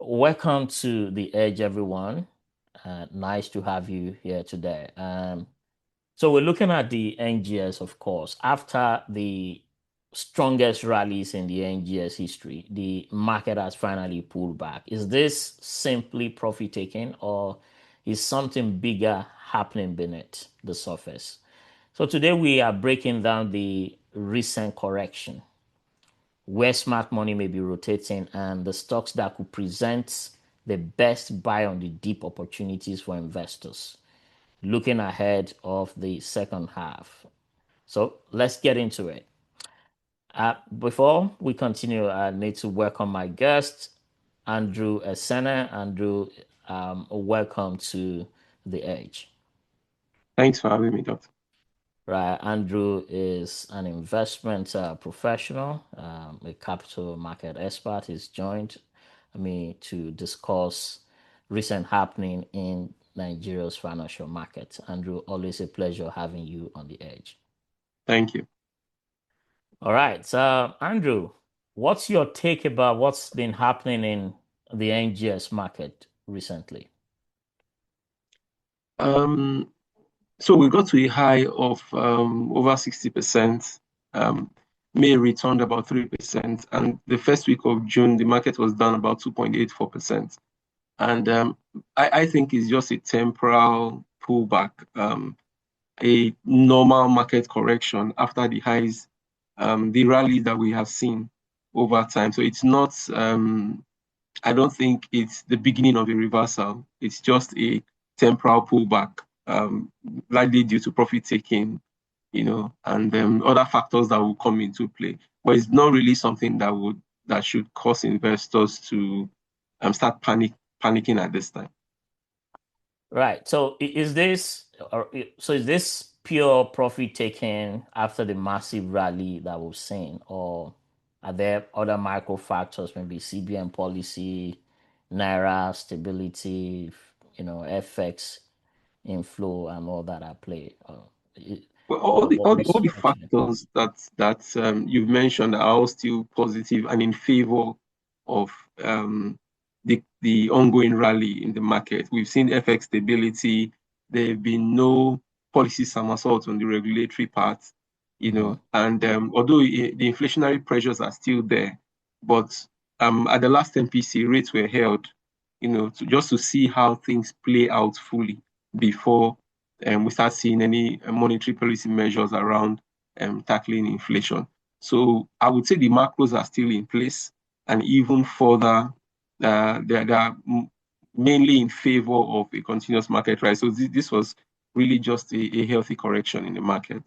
Welcome to The Edge, everyone. Nice to have you here today. So we're looking at the NGS, of course. After the strongest rallies in the NGS history, the market has finally pulled back. Is this simply profit taking, or is something bigger happening beneath the surface? So today we are breaking down the recent correction, where smart money may be rotating, and the stocks that could present the best buy on the deep opportunities for investors looking ahead of the second half. So let's get into it. Before we continue, I need to welcome my guest, Andrew Esene. Andrew, welcome to The Edge. Thanks for having me, Doctor. Right, Andrew is an investment professional, a capital market expert. He's joined me to discuss recent happening in Nigeria's financial market. Andrew, always a pleasure having you on the edge. Thank you. All right, so Andrew, what's your take about what's been happening in the NGS market recently? Um, so we got to a high of over 60%. May returned about 3%, and the first week of June, the market was down about 2.84%. And I think it's just a temporal pullback, a normal market correction after the highs, the rally that we have seen over time. So it's not I don't think it's the beginning of a reversal. It's just a temporal pullback, likely due to profit taking, and other factors that will come into play. But it's not really something that should cause investors to start panicking at this time. Right. So is this pure profit taking after the massive rally that we've seen, or are there other micro factors, maybe CBN policy, naira stability, FX inflow and all that at play? Well, all the all the What's all the your take? factors that you've mentioned are all still positive and in favor of the ongoing rally in the market. We've seen FX stability. There have been no policy somersaults on the regulatory part, Hmm. and although the inflationary pressures are still there, but at the last MPC rates were held, just to see how things play out fully before we start seeing any monetary policy measures around tackling inflation. So I would say the macros are still in place, and even further, they are mainly in favor of a continuous market rise. So this was really just a healthy correction in the market.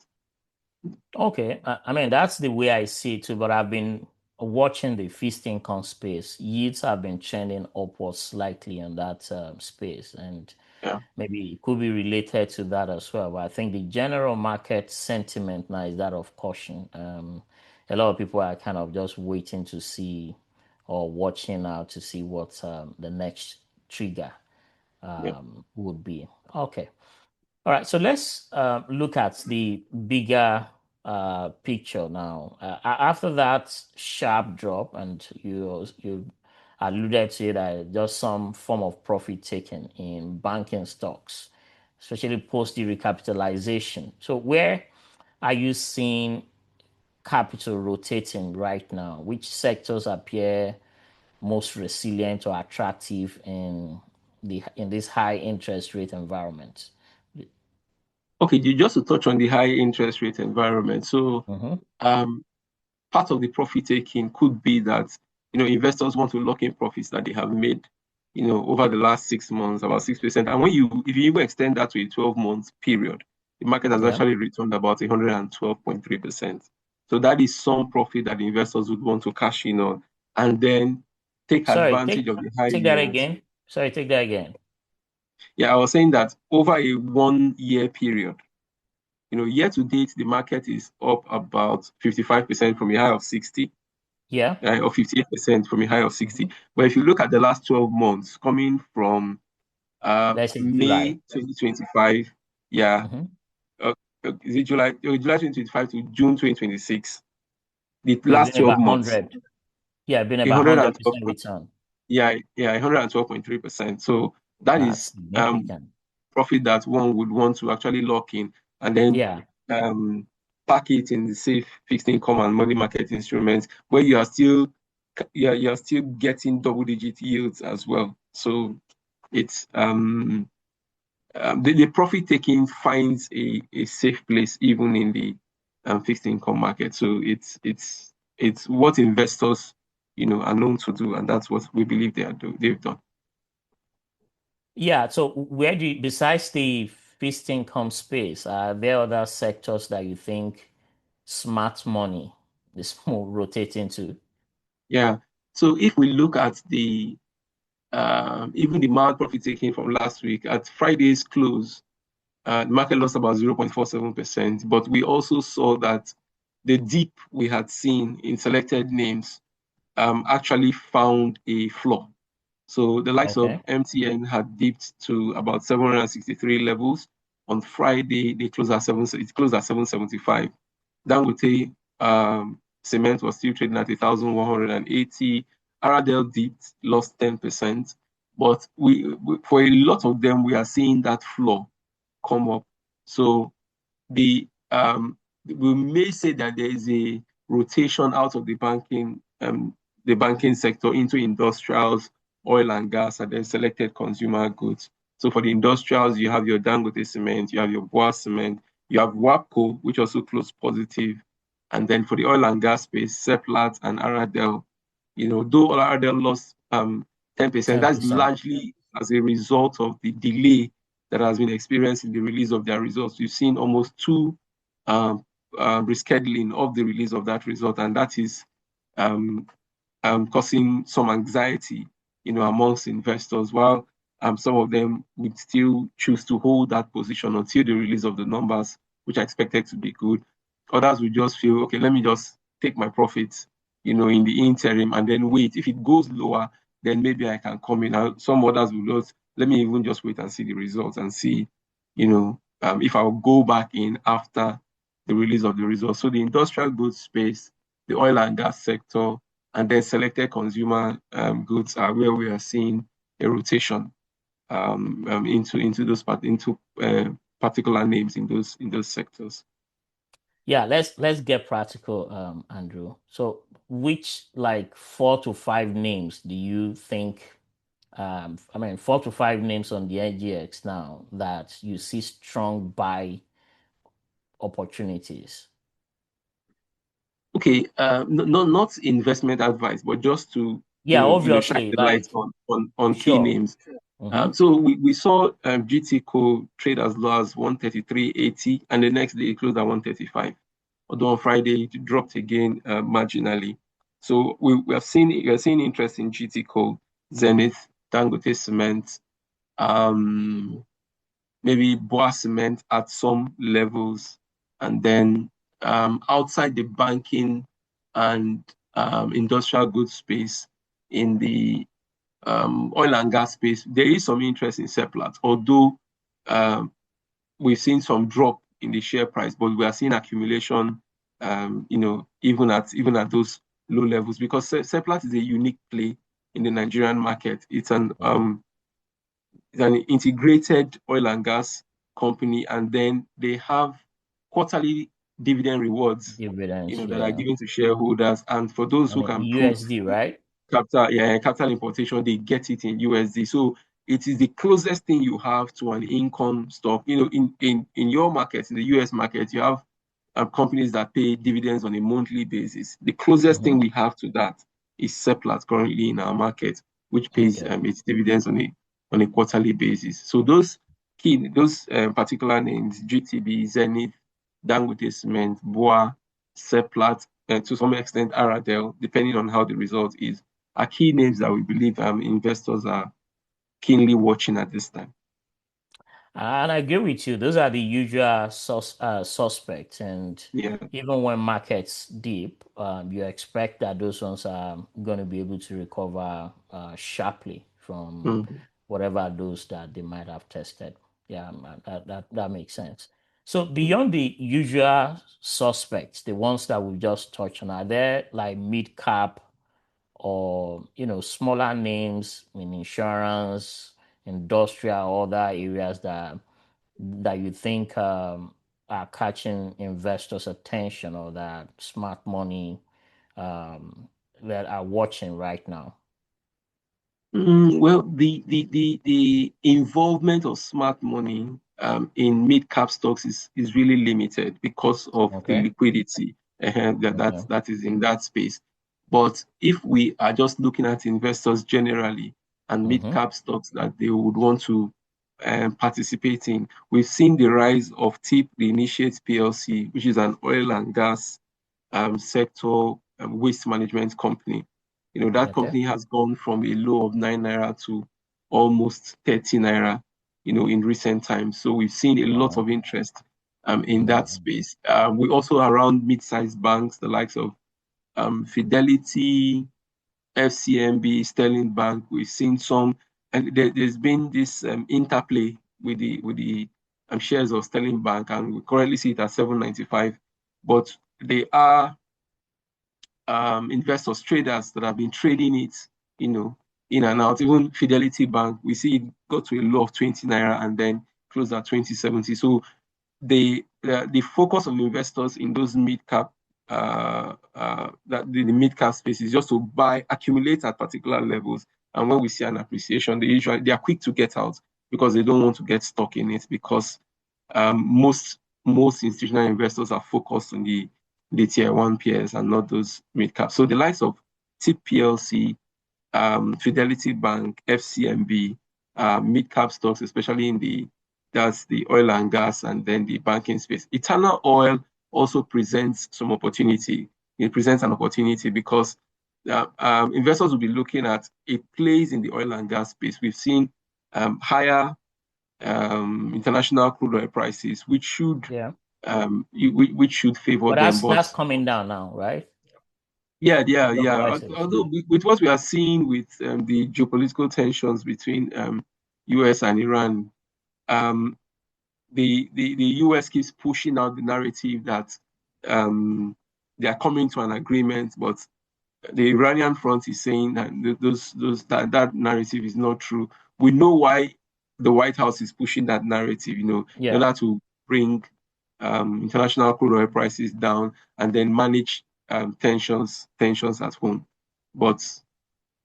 Okay, I mean that's the way I see it too, but I've been watching the fixed income space. Yields have been trending upwards slightly in that space, and Yeah. maybe it could be related to that as well. But I think the general market sentiment now is that of caution. A lot of people are kind of just waiting to see or watching out to see what the next trigger Yeah. would be. Okay. All right, so let's look at the bigger picture now. After that sharp drop, and you alluded to it, just some form of profit taken in banking stocks, especially post the recapitalization. So where are you seeing capital rotating right now? Which sectors appear most resilient or attractive in this high interest rate environment? Okay, just to touch on the high interest rate environment. So Mm-hmm. um, part of the profit taking could be that investors want to lock in profits that they have made over the last 6 months, about 6%. And if you even extend that to a 12-month period, the market has Yeah. actually returned about 112.3%. So that is some profit that the investors would want to cash in on and then take Sorry, advantage of the high take that yields. again. Sorry, take that again. Yeah, I was saying that over a 1 year period, year to date, the market is up about 55% from a high of 60, Yeah. or 58% from a high of 60. Mhm. But if you look at the last 12 months, coming from Let's say July. May 2025, yeah, Hmm. uh, is it July 2025 to June 2026, the It's last been 12 about months, 100. Yeah, been about 112, 100% return. yeah, 112.3%. So that That's is significant. profit that one would want to actually lock in and then Yeah. um, pack it in the safe fixed income and money market instruments where you are still getting double digit yields as well. So it's the profit taking finds a safe place even in the fixed income market. So it's what investors are known to do, and that's what we believe they've done. Yeah. So where do you, besides the fixed income space, are there other sectors that you think smart money is more rotating to? Yeah. So if we look at the even the mild profit taking from last week at Friday's close, the market lost about 0.47%. But we also saw that the dip we had seen in selected names actually found a floor. So the likes of Okay. MTN had dipped to about 763 levels. On Friday, it closed at 775. Dangote cement was still trading at 1,180. Aradel dipped, lost 10%. But for a lot of them, we are seeing that floor come up. So the we may say that there is a rotation out of the banking sector into industrials, oil and gas, and then selected consumer goods. So for the industrials, you have your Dangote cement, you have your Boa cement, you have WAPCO, which also closed positive, and then for the oil and gas space, Seplat and Aradel. Though Aradel lost 10%, that's 10%. largely as a result of the delay that has been experienced in the release of their results. We've seen almost two um, rescheduling of the release of that result, and that is um, causing some anxiety, amongst investors. While some of them would still choose to hold that position until the release of the numbers, which are expected to be good. Others would just feel, okay, let me just take my profits, in the interim, and then wait. If it goes lower, then maybe I can come in. Now, some others will just let me even just wait and see the results and see, if I'll go back in after the release of the results. So the industrial goods space, the oil and gas sector, and then selected consumer goods are where we are seeing a rotation into those particular names in those sectors. Yeah, let's get practical, Andrew. So which like 4 to 5 names do you think I mean 4 to 5 names on the NGX now that you see strong buy opportunities? Okay, not investment advice, but just to Yeah, shine obviously, the light like on key sure. names. Mm-hmm. So we saw GTCO trade as low as 133.80, and the next day it closed at 135. Although on Friday it dropped again marginally. So we are seeing interest in GTCO, Zenith, Dangote Cement, um, maybe Boa Cement at some levels, and then outside the banking and industrial goods space in the oil and gas space, there is some interest in Seplat, although um, we've seen some drop in the share price, but we are seeing accumulation, even at those low levels because Seplat is a unique play in the Nigerian market. It's an integrated oil and gas company, and then they have quarterly dividend rewards, Dividends, that are yeah. given to shareholders. And for those I who mean can prove USD, right? capital importation, they get it in USD. So it is the closest thing you have to an income stock. In your market, in the US market, you have companies that pay dividends on a monthly basis. The closest thing Mm-hmm. we have to that is Seplat currently in our market, which pays Okay. its dividends on a quarterly basis. So those particular names, GTB, Zenith, Dangote Cement, Boa, Seplat, and to some extent Aradel, depending on how the result is, are key names that we believe investors are keenly watching at this time. And I agree with you. Those are the usual suspects. And Yeah. even when markets dip, you expect that those ones are going to be able to recover sharply from Mm. whatever those that they might have tested. Yeah, that makes sense. So beyond the usual suspects, the ones that we've just touched on, are there like mid cap or smaller names in insurance, industrial, other areas that you think are catching investors' attention or that smart money um, that are watching right now? Well, the involvement of smart money in mid-cap stocks is really limited because of the Okay. liquidity Okay. that is in that space. But if we are just looking at investors generally and Mm-hmm. mid-cap stocks that they would want to participate in, we've seen the rise of TIP, the Initiate PLC, which is an oil and gas sector waste management company. That Okay. company has gone from a low of 9 naira to almost 30 naira, in recent times. So we've seen a lot Wow. of interest in that Mm-hmm. space. We also around mid-sized banks, the likes of Fidelity, FCMB, Sterling Bank. We've seen some, and there's been this interplay with the shares of Sterling Bank, and we currently see it at 795. But they are investors, traders that have been trading it, in and out. Even Fidelity Bank, we see it got to a low of 20 naira and then closed at 2070. So the focus of investors in those mid cap that the mid cap space is just to buy, accumulate at particular levels. And when we see an appreciation, they are quick to get out because they don't want to get stuck in it because most institutional investors are focused on the tier one peers and not those mid cap. So the likes of TIP PLC, Fidelity Bank, FCMB, mid cap stocks, especially in that's the oil and gas and then the banking space. Eternal Oil also presents some opportunity. It presents an opportunity because investors will be looking at it plays in the oil and gas space. We've seen higher international crude oil prices, Yeah. which should favor But them. that's But coming down now, right? yeah, yeah, The yeah. prices. Although with what we are seeing with the geopolitical tensions between US and Iran, um, the US keeps pushing out the narrative that they are coming to an agreement, but the Iranian front is saying that that narrative is not true. We know why the White House is pushing that narrative, in Yeah. order to bring international crude oil prices down and then manage tensions at home. But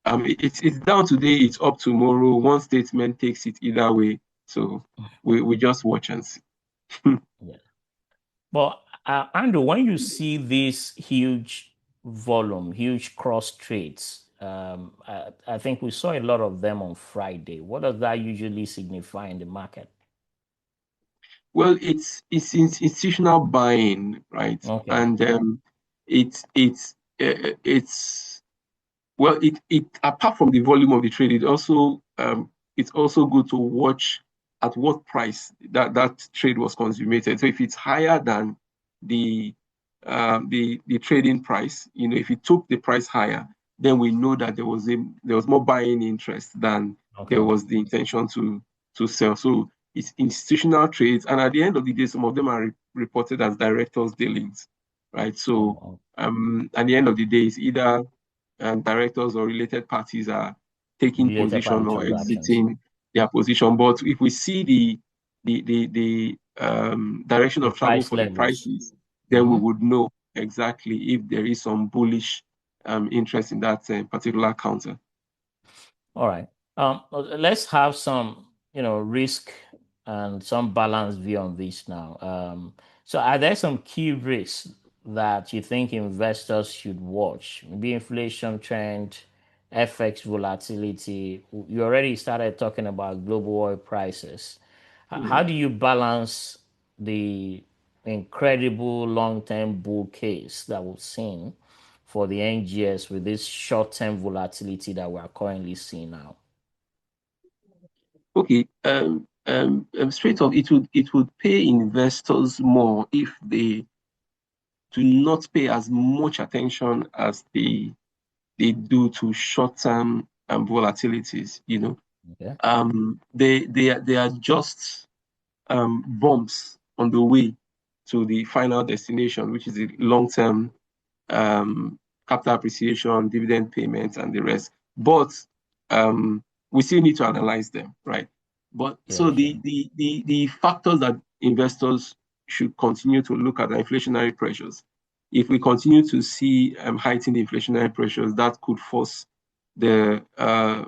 it's down today, it's up tomorrow. One statement takes it either way. So we just watch and see. Yeah. But Andrew, when you see this huge volume, huge cross trades, I think we saw a lot of them on Friday. What does that usually signify in the market? Well, it's institutional buying, right? Okay. And it's well, it apart from the volume of the trade, it's also good to watch at what price that trade was consummated. So if it's higher than the the trading price, if it took the price higher, then we know that there was more buying interest than there Okay. was the intention to sell. So it's institutional trades, and at the end of the day, some of them are reported as directors' dealings, right? So Oh, at the end of the day, it's either directors or related parties are taking related party position or transactions. exiting their position. But if we see the direction The of travel price for the levels. prices, then we Hmm. would know exactly if there is some bullish interest in that particular counter. All right. Let's have some, risk and some balanced view on this now. So are there some key risks that you think investors should watch? Maybe inflation trend, FX volatility. You already started talking about global oil prices. How Mm. do you balance the incredible long-term bull case that we've seen for the NGS with this short-term volatility that we're currently seeing now? Okay. Straight up, it would pay investors more if they do not pay as much attention as they do to short-term volatilities. Okay. They are just bumps on the way to the final destination, which is the long-term capital appreciation, dividend payments, and the rest. But we still need to analyze them, right? But Yeah, so sure. the factors that investors should continue to look at are inflationary pressures. If we continue to see heightened inflationary pressures, that could force the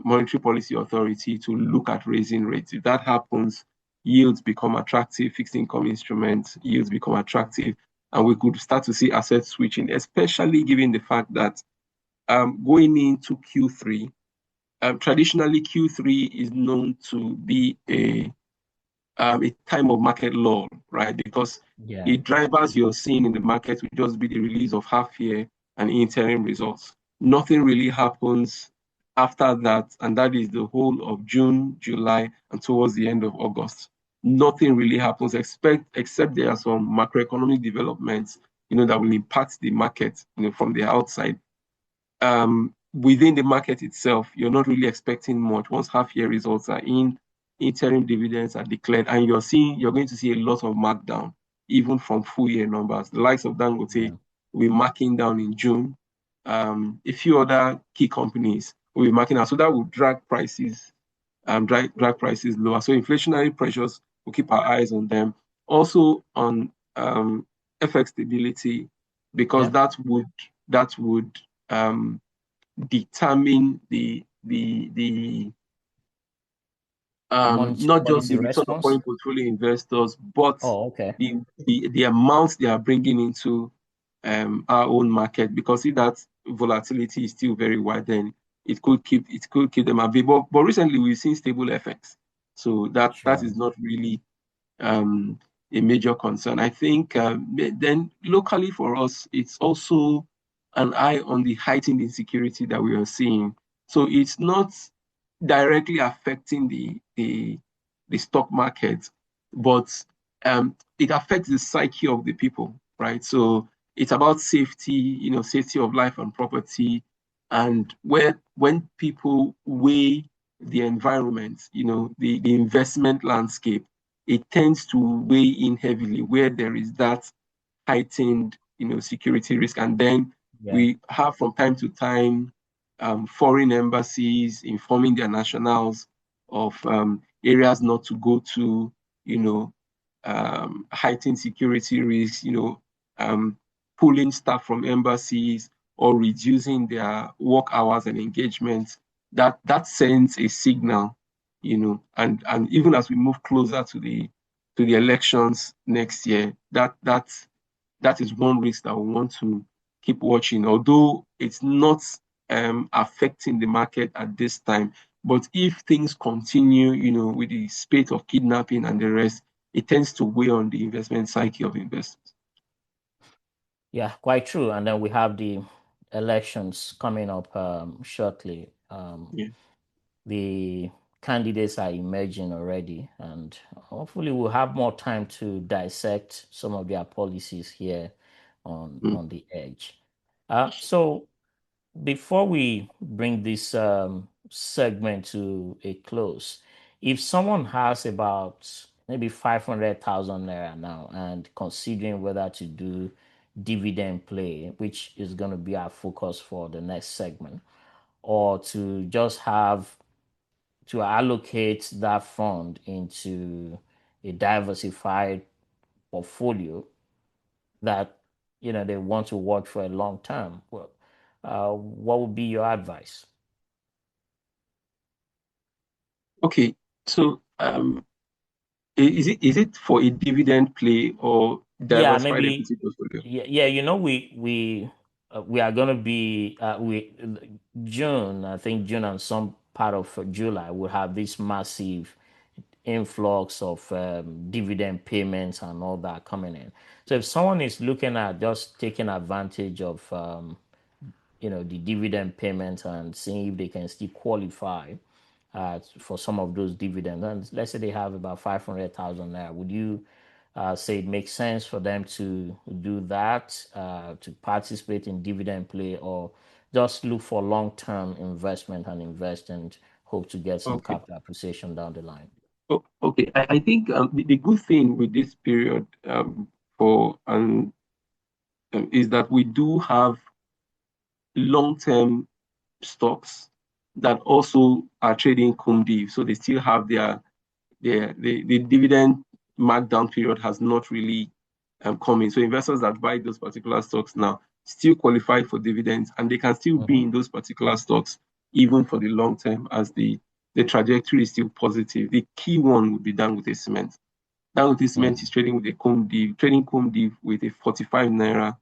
Monetary Policy Authority to look at raising rates. If that happens, yields become attractive, fixed income instruments, yields become attractive, and we could start to see asset switching, especially given the fact that going into Q3, traditionally Q3 is known to be a time of market lull, right? Because Yeah, the drivers you're seeing in the market will just be the release of half year and interim results. Nothing really happens after that, and that is the whole of June, July, and towards the end of August. Nothing really happens except there are some macroeconomic developments, that will impact the market, from the outside. Within the market itself, you're not really expecting much. Once half year results are in, interim dividends are declared, and you're going to see a lot of markdown, even from full year numbers. The likes of Dangote yeah. will be marking down in June. A few other key companies will be marking down. So that will drag prices lower. So inflationary pressures, we'll keep our eyes on them. Also on FX stability, because Yeah. that would um, determine the The monetary not just policy the return of response. foreign portfolio investors, but Oh, okay. the amounts they are bringing into our own market. Because if that volatility is still very wide, then it could keep them available. But recently we've seen stable effects, so that Sure. is not really um, a major concern. I think then locally for us, it's also an eye on the heightened insecurity that we are seeing. So it's not directly affecting the stock market, but it affects the psyche of the people, right? So it's about safety, safety of life and property, and where when people weigh the environment, the investment landscape, it tends to weigh in heavily where there is that heightened, security risk. And then Yeah. we have from time to time foreign embassies informing their nationals of areas not to go to, heightened security risks, pulling staff from embassies or reducing their work hours and engagements. That sends a signal, and even as we move closer to the elections next year, that is one risk that we want to keep watching, although it's not affecting the market at this time. But if things continue, with the spate of kidnapping and the rest, it tends to weigh on the investment psyche of investors. Yeah, quite true. And then we have the elections coming up shortly. Yeah. The candidates are emerging already, and hopefully we'll have more time to dissect some of their policies here on Mm. on the edge. So before we bring this segment to a close, if someone has about maybe 500,000 naira now and considering whether to do dividend play, which is going to be our focus for the next segment, or to just have to allocate that fund into a diversified portfolio that they want to watch for a long term, well, what would be your advice? Okay. So, is it for a dividend play or Yeah, diversified maybe. equity portfolio? Yeah, yeah. We are gonna be we June. I think June and some part of July will have this massive influx of dividend payments and all that coming in. So if someone is looking at just taking advantage of the dividend payments and seeing if they can still qualify for some of those dividends. And let's say they have about 500,000 there. Would you say it makes sense for them to do that, to participate in dividend play, or just look for long-term investment and invest and hope to get some Okay. capital appreciation down the line? Okay. I think the good thing with this period for is that we do have long-term stocks that also are trading cum div. So they still have the dividend markdown period has not really come in. So investors that buy those particular stocks now still qualify for dividends, and they can still be Mhm. in those particular stocks even for the long term, as the trajectory is still positive. The key one would be Dangote Cement. Dangote Cement is Mhm. trading with a cum div, trading cum div with a 45 naira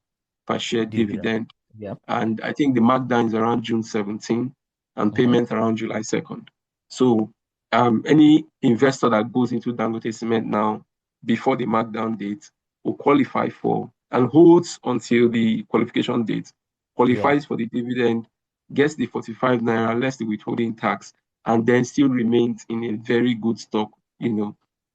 per share Dividend. dividend, Yeah. and I think the markdown is around June 17 and Mhm. payment around July 2nd. So any investor that goes into Dangote Cement now before the markdown date will qualify for and holds until the qualification date, Yeah. qualifies for the dividend, gets the 45 naira less the withholding tax, and then still remains in a very good stock,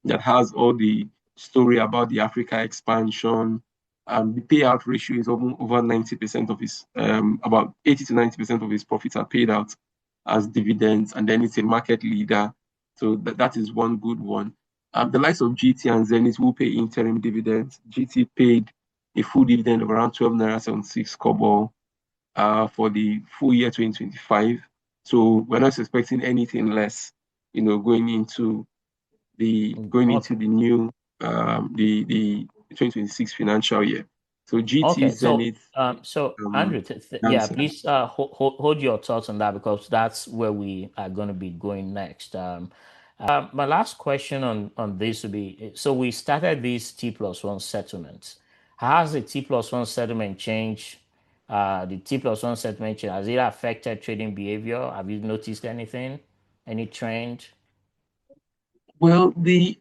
that has all the story about the Africa expansion. The payout ratio is over 90% of his, about 80 to 90% of his profits are paid out as dividends, and then it's a market leader. So that is one good one. The likes of GT and Zenith will pay interim dividends. GT paid a full dividend of around 12 naira 76 kobo for the full year 2025. So we're not expecting anything less, going into Okay. the new the 2026 financial year. So GT, Okay. So, Zenith, Andrew, yeah, Dancer. please hold your thoughts on that because that's where we are going to be going next. My last question on this would be: so we started this T plus one settlement. Has the T plus one settlement changed? The T plus one settlement change, has it affected trading behavior? Have you noticed anything? Any trend? Well, the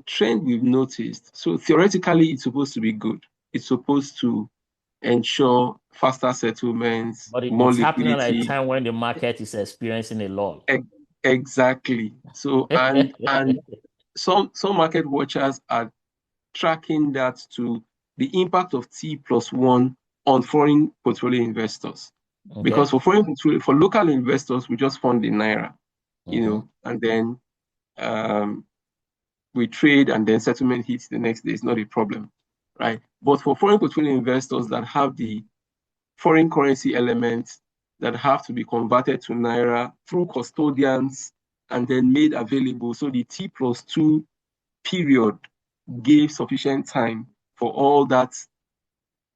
trend we've noticed. So theoretically, it's supposed to be good. It's supposed to ensure faster settlements, But more it's happening at a liquidity. time when the market is experiencing a lull. E- exactly. So and some market watchers are tracking that to the impact of T plus one on foreign portfolio investors. Because Okay. for local investors, we just fund in naira, Hmm. and then um, we trade and then settlement hits the next day. It's not a problem, right? But for foreign portfolio investors that have the foreign currency elements that have to be converted to naira through custodians and then made available, so the T plus two period gave sufficient time for all that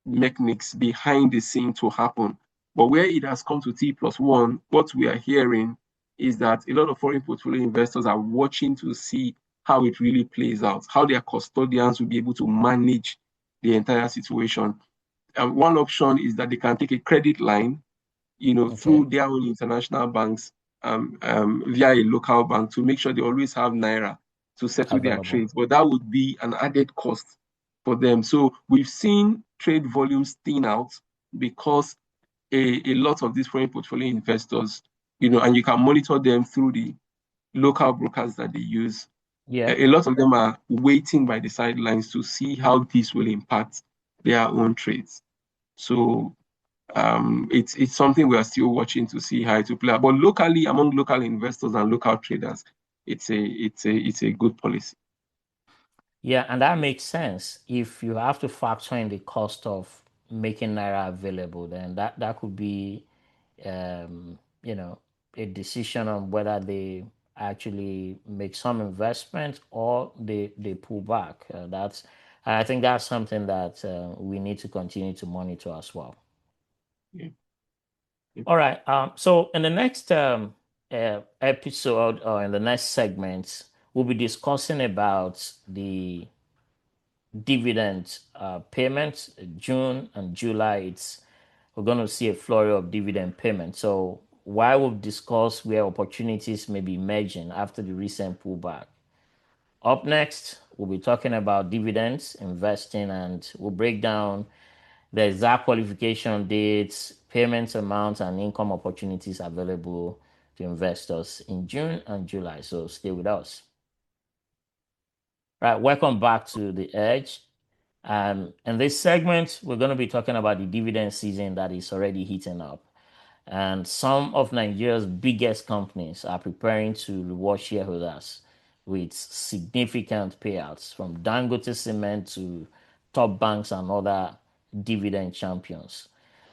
mechanics behind the scene to happen. But where it has come to T plus one, what we are hearing is that a lot of foreign portfolio investors are watching to see how it really plays out, how their custodians will be able to manage the entire situation. And one option is that they can take a credit line, Okay. through their own international banks, via a local bank to make sure they always have naira to settle their Available. trades. But that would be an added cost for them. So we've seen trade volumes thin out because a lot of these foreign portfolio investors, and you can monitor them through the local brokers that they use. Yeah. A lot of them are waiting by the sidelines to see how this will impact their own trades. So it's something we are still watching to see how it will play out. But locally, among local investors and local traders, it's a good policy. Yeah, and that makes sense. If you have to factor in the cost of making Naira available, then that could be, um, you know, a decision on whether they actually make some investment or they pull back. I think that's something that we need to continue to monitor as well. Yeah. Yeah. All right. So in the next episode or in the next segment, we'll be discussing about the dividend payments. June and July, we're going to see a flurry of dividend payments. So while we've discussed where opportunities may be emerging after the recent pullback, up next we'll be talking about dividends, investing, and we'll break down the exact qualification dates, payments amounts, and income opportunities available to investors in June and July. So stay with us. Right, welcome back to the Edge. In this segment, we're going to be talking about the dividend season that is already heating up. And some of Nigeria's biggest companies are preparing to reward shareholders with significant payouts from Dangote Cement to top banks and other dividend champions.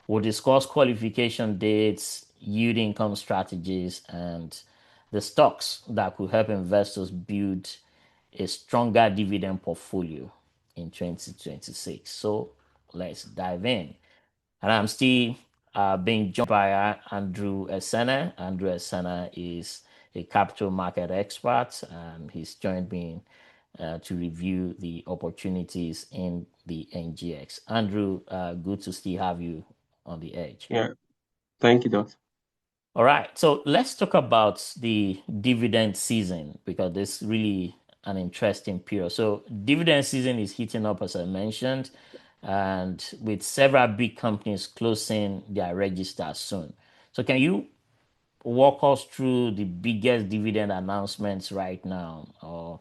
We'll discuss qualification dates, yield income strategies, and the stocks that could help investors build a stronger dividend portfolio in 2026. So let's dive in. And I'm still being joined by Andrew Esena. Andrew Esena is a capital market expert, and he's joined me to review the opportunities in the NGX. Andrew, good to still have you on the edge. Yeah, thank you, Dot. All right, so let's talk about the dividend season because this is really an interesting period. So dividend season is heating up, as I mentioned, and with several big companies closing their registers soon. So can you walk us through the biggest dividend announcements right now, or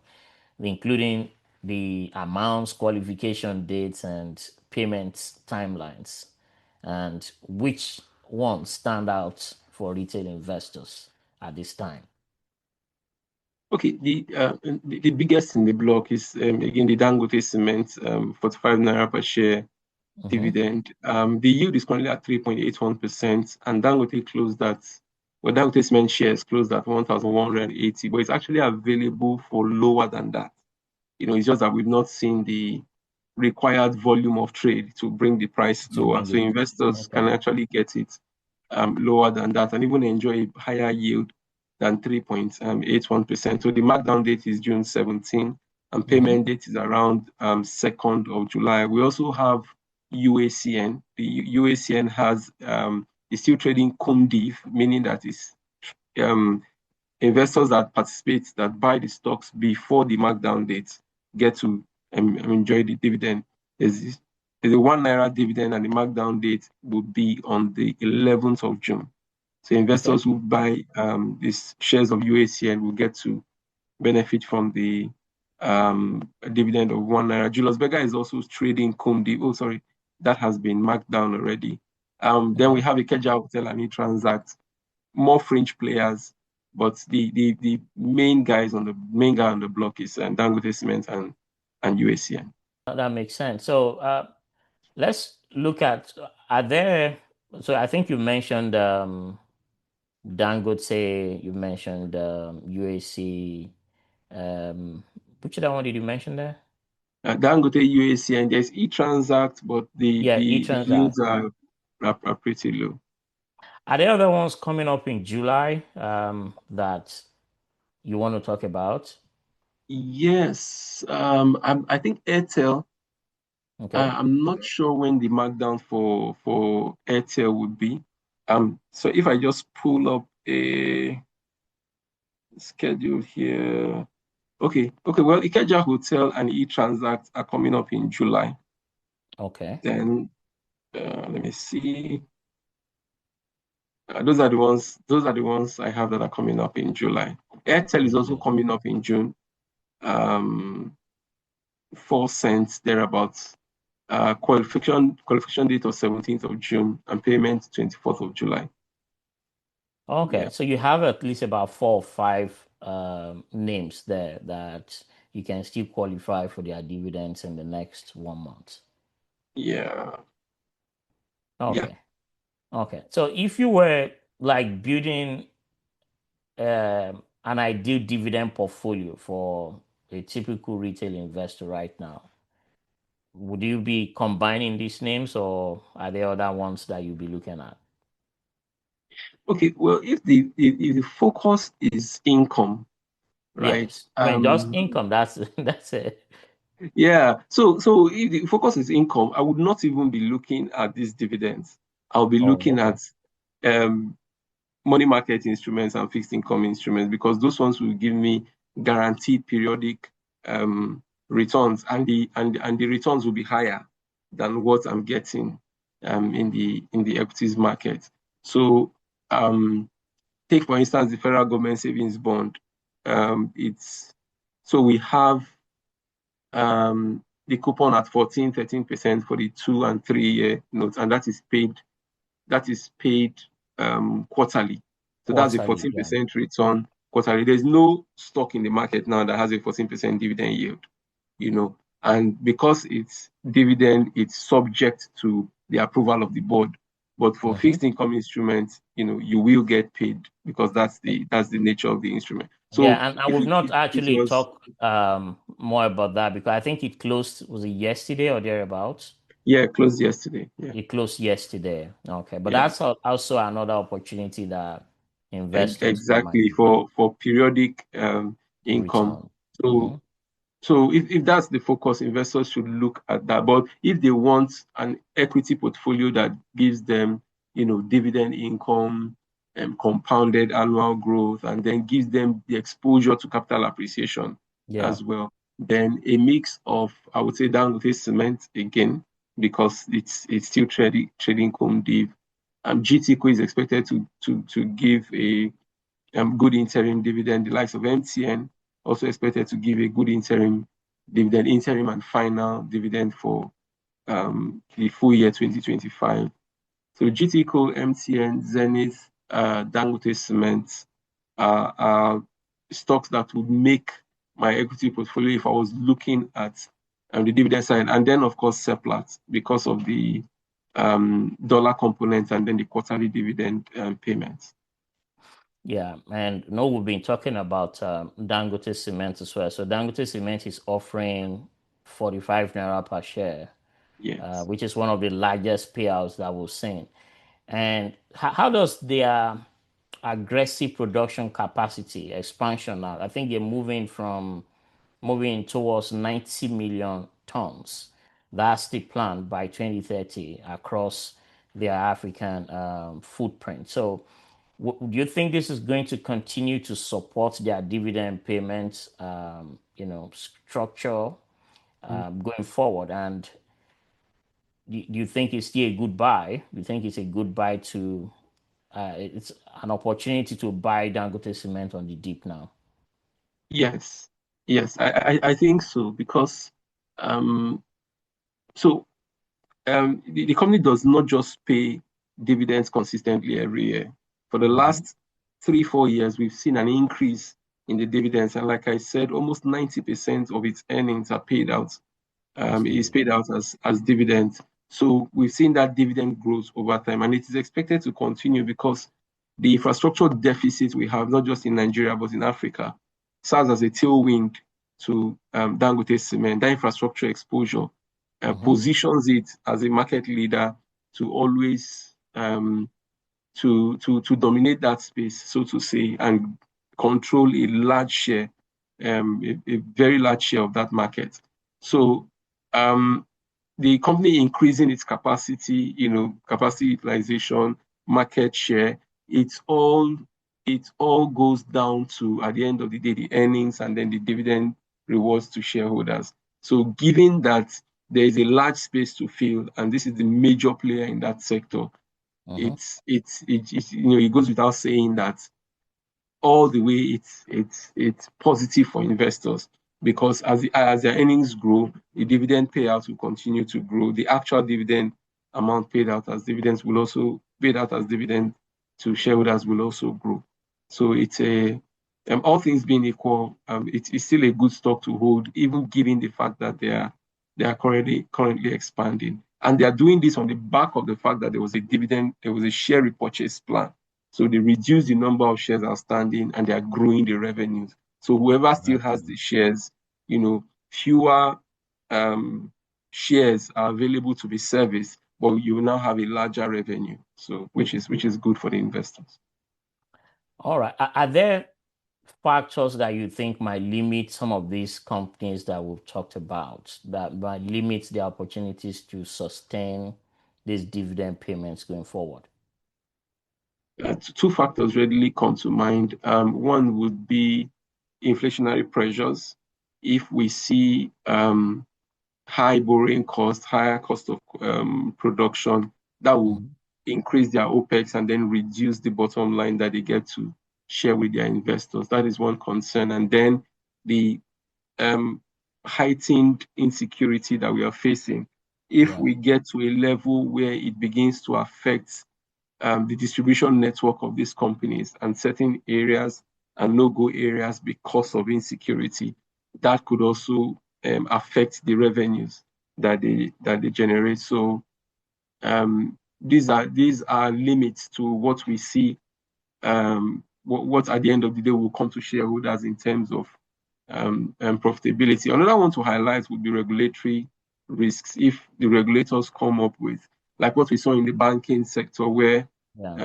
including the amounts, qualification dates, and payment timelines, and which ones stand out for retail investors at this time? Okay, the biggest in the block is again the Dangote Cement, 45 naira per share Mm-hmm. dividend. The yield is currently at 3.81%, and Dangote closed at, well, Dangote Cement shares closed at 1,180, but it's actually available for lower than that. It's just that we've not seen the required volume of trade to bring the price To lower. bring So it. investors Okay. can actually get it lower than that and even enjoy a higher yield than 3.81%. So the markdown date is June 17 and Mm-hmm. payment date is around 2nd of July. We also have UACN. The UACN is still trading cum div, meaning that it's um, investors that participate, that buy the stocks before the markdown date, get to enjoy the dividend. There's a 1 naira dividend, and the markdown date will be on the 11th of June. So Okay. investors who buy these shares of UACN will get to benefit from the dividend of 1 naira. Julius Berger is also trading Kumdi. Oh, sorry, that has been marked down already. Then we Okay. have Ikeja Hotel and E-Transact, more fringe players, but the main guy on the block is Dangote Cement and UACN. That makes sense. So let's look at are there. So I think you mentioned Dangote, you mentioned UAC. Um, which other one did you mention there? Dangote UACN, there's E-Transact, but the Yeah, the e-transact. yields are pretty low. Are there other ones coming up in July that you want to talk about? Yes, I think Airtel. Okay. I'm not sure when the markdown for Airtel would be. So if I just pull up a schedule here, okay. Well, Ikeja Hotel and E-Transact are coming up in July. Okay. Then let me see. Those are the ones. Those are the ones I have that are coming up in July. Airtel is In also June. coming up in June. 4 cents thereabouts. Qualification date of 17th of June and payment 24th of July. Okay. Yeah, So you have at least about four or five names there that you can still qualify for their dividends in the next 1 month. yeah, yeah. Okay. Okay. So if you were like building an ideal dividend portfolio for a typical retail investor right now, would you be combining these names or are there other ones that you'll be looking at? Okay, well, if the focus is income, right? Yes. I mean, just income, that's that's it. Yeah. So if the focus is income, I would not even be looking at these dividends. I'll be Oh, looking okay. at um money market instruments and fixed income instruments because those ones will give me guaranteed periodic returns, and the returns will be higher than what I'm getting in the equities market. So take for instance the federal government savings bond. It's so we have the coupon at 14-13% for the 2 and 3 year notes, and that is paid quarterly. So that's a Quarterly, yeah. 14% return quarterly. There's no stock in the market now that has a 14% dividend yield, you know. And because it's dividend, it's subject to the approval of the board. But for fixed income instruments, you will get paid because that's the nature of the instrument. So Yeah, and if we've it, not it, it actually was talked more about that because I think it closed, was it yesterday or thereabouts? yeah, closed yesterday. Yeah, It closed yesterday. Okay, but yeah. that's also another opportunity that investors might Exactly for periodic income. return. So so if that's the focus, investors should look at that. But if they want an equity portfolio that gives them, dividend income and compounded annual growth, and then gives them the exposure to capital appreciation Yeah, as well, then a mix of, I would say, Dangote Cement again, because it's still trading cum div. GTCO is expected to give a good interim dividend. The likes of MTN also expected to give a good interim dividend, interim and final dividend for the full year 2025. So GTCO, MTN, Zenith, Dangote Cement are stocks that would make my equity portfolio if I was looking at the dividend side. And then, of course, Seplat because of the dollar component and then the quarterly dividend payments. yeah, and no, we've been talking about Dangote Cement as well. So Dangote Cement is offering 45 naira per share, Yes. which is one of the largest payouts that we've seen. And how does their aggressive production capacity expansion now? I think they're moving towards 90 million tons. That's the plan by 2030 across their African footprint. So, do you think this is going to continue to support their dividend payments, structure going forward? And do you think it's still a good buy? Do you think it's a good buy to? It's an opportunity to buy Dangote cement on the deep now. Yes, yes, I think so because um, so the company does not just pay dividends consistently every year. For the Hmm. last 3, 4 years, we've seen an increase in the dividends, and like I said, almost 90% of its earnings are paid out. As Is paid dividend. out as dividends. So we've seen that dividend growth over time, and it is expected to continue because the infrastructure deficit we have, not just in Nigeria but in Africa, serves as a tailwind to Dangote Cement. That infrastructure exposure Hmm. positions it as a market leader to always to dominate that space, so to say, and control a large share, a very large share of that market. So um, the company increasing its capacity, capacity utilization, market share, it all goes down to at the end of the day the earnings and then the dividend rewards to shareholders. So given that there is a large space to fill, and this is the major player in that sector, Hmm. it goes without saying that all the way it's positive for investors because as their earnings grow, the dividend payout will continue to grow. The actual dividend amount paid out as dividends will also paid out as dividend to shareholders will also grow. So it's a all things being equal, it's still a good stock to hold, even given the fact that they are currently expanding. And they are doing this on the back of the fact that there was a share repurchase plan. So they reduce the number of shares outstanding and they are growing the revenues. So whoever still That's has good. the shares, fewer shares are available to be serviced, but you will now have a larger revenue. So which is good for the investors. All right. Are there factors that you think might limit some of these companies that we've talked about that might limit the opportunities to sustain these dividend payments going forward? Two factors readily come to mind. One would be inflationary pressures. If we see high borrowing cost, higher cost of production, that will Mhm. increase their OPEX and then reduce the bottom line that they get to share with their investors. That is one concern. And then the um, heightened insecurity that we are facing. If Yeah. we get to a level where it begins to affect the distribution network of these companies and certain areas and no-go areas because of insecurity, that could also affect the revenues that they generate. So these are limits to what we see, what at the end of the day will come to shareholders in terms of profitability. Another one to highlight would be regulatory risks. If the regulators come up with, like what we saw in the banking sector, where Yeah.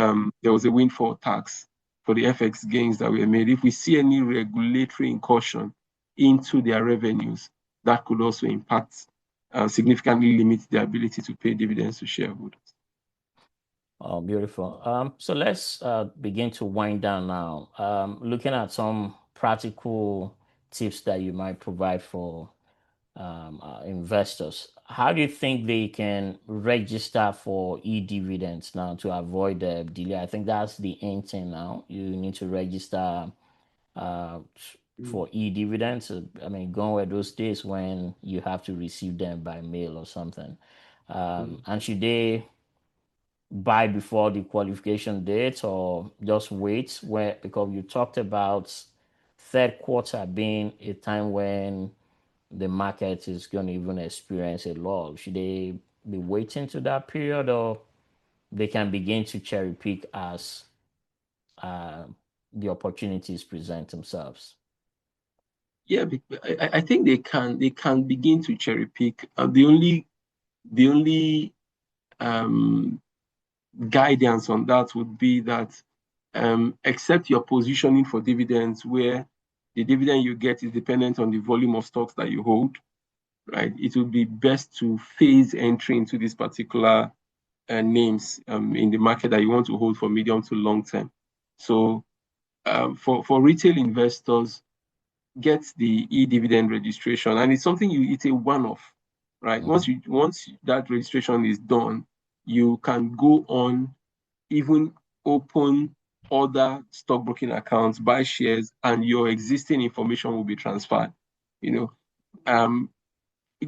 there was a windfall tax for the FX gains that were made. If we see any regulatory incursion into their revenues, that could also impact, significantly limit their ability to pay dividends to shareholders. Oh, beautiful. So let's begin to wind down now. Looking at some practical tips that you might provide for investors. How do you think they can register for e-dividends now to avoid the delay? I think that's the end thing now. You need to register uh, for e-dividends. I mean, gone were those days when you have to receive them by mail or something. And should they buy before the qualification date or just wait? Where because you talked about third quarter being a time when the market is going to even experience a lull. Should they be waiting to that period, or they can begin to cherry pick as uh, the opportunities present themselves? Yeah, I think they can begin to cherry pick. The only um, guidance on that would be that, except your positioning for dividends, where the dividend you get is dependent on the volume of stocks that you hold, right? It would be best to phase entry into these particular names in the market that you want to hold for medium to long term. So for retail investors, get the e-dividend registration, and it's something it's a one-off, right? Mhm. Once that registration is done, you can go on, even open other stockbroking accounts, buy shares, and your existing information will be transferred. You know, um,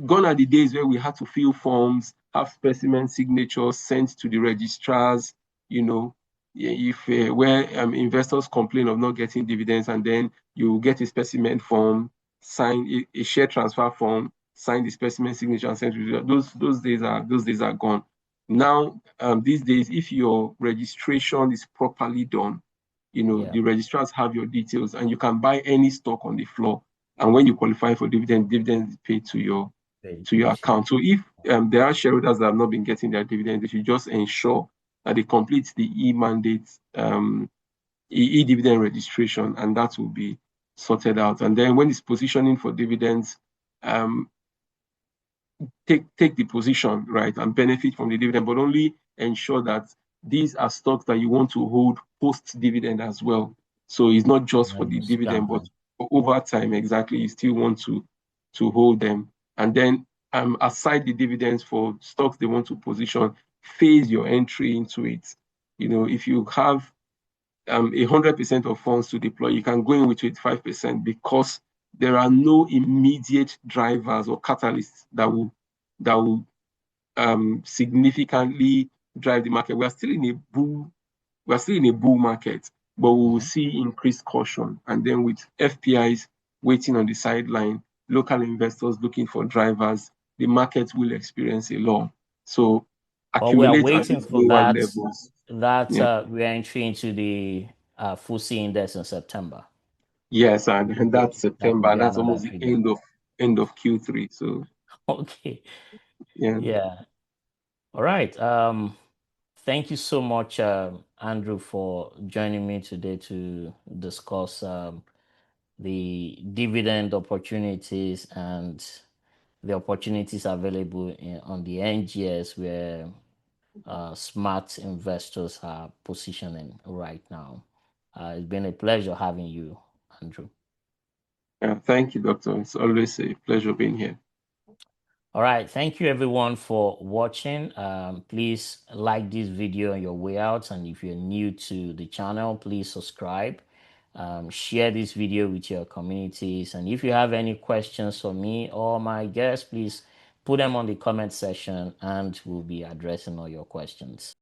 gone are the days where we had to fill forms, have specimen signatures sent to the registrars. You know, if where investors complain of not getting dividends, and then you get a specimen form, sign a share transfer form, sign the specimen signature, and send to those days are gone. Now, these days, if your registration is properly done, Yeah. the registrars have your details, and you can buy any stock on the floor. And when you qualify for dividend is paid to your Share. account. So if there are shareholders that have not been getting their dividend, they should just ensure that they complete the e-mandate, e-dividend registration, and that will be sorted out. And then when it's positioning for dividends, um, take the position, right, and benefit from the dividend, but only ensure that these are stocks that you want to hold post dividend as well. So it's not just for When the you dividend, scam but them. over time, exactly, you still want to hold them. And then, aside the dividends, for stocks they want to position, phase your entry into it. If you have 100% of funds to deploy, you can go in with 25%, because there are no immediate drivers or catalysts that will significantly drive the market. We're still in a bull market, but we will Mhm. see increased caution. And then with FPIs waiting on the sideline, local investors looking for drivers, the market will experience a lull. So But we are accumulate at waiting these for lower that levels. that Yeah. re-entry into the FTSE index in September. Yes, and that's That could September, be and that's another almost the trigger. end of Q3. So Okay. yeah. Yeah. All right. Thank you so much, Andrew, for joining me today to discuss the dividend opportunities and the opportunities available on the NGS where smart investors are positioning right now. It's been a pleasure having you, Andrew. Thank you, Doctor. It's always a pleasure being here. All right. Thank you, everyone, for watching. Please like this video on your way out. And if you're new to the channel, please subscribe. Share this video with your communities. And if you have any questions for me or my guests, please put them on the comment section and we'll be addressing all your questions.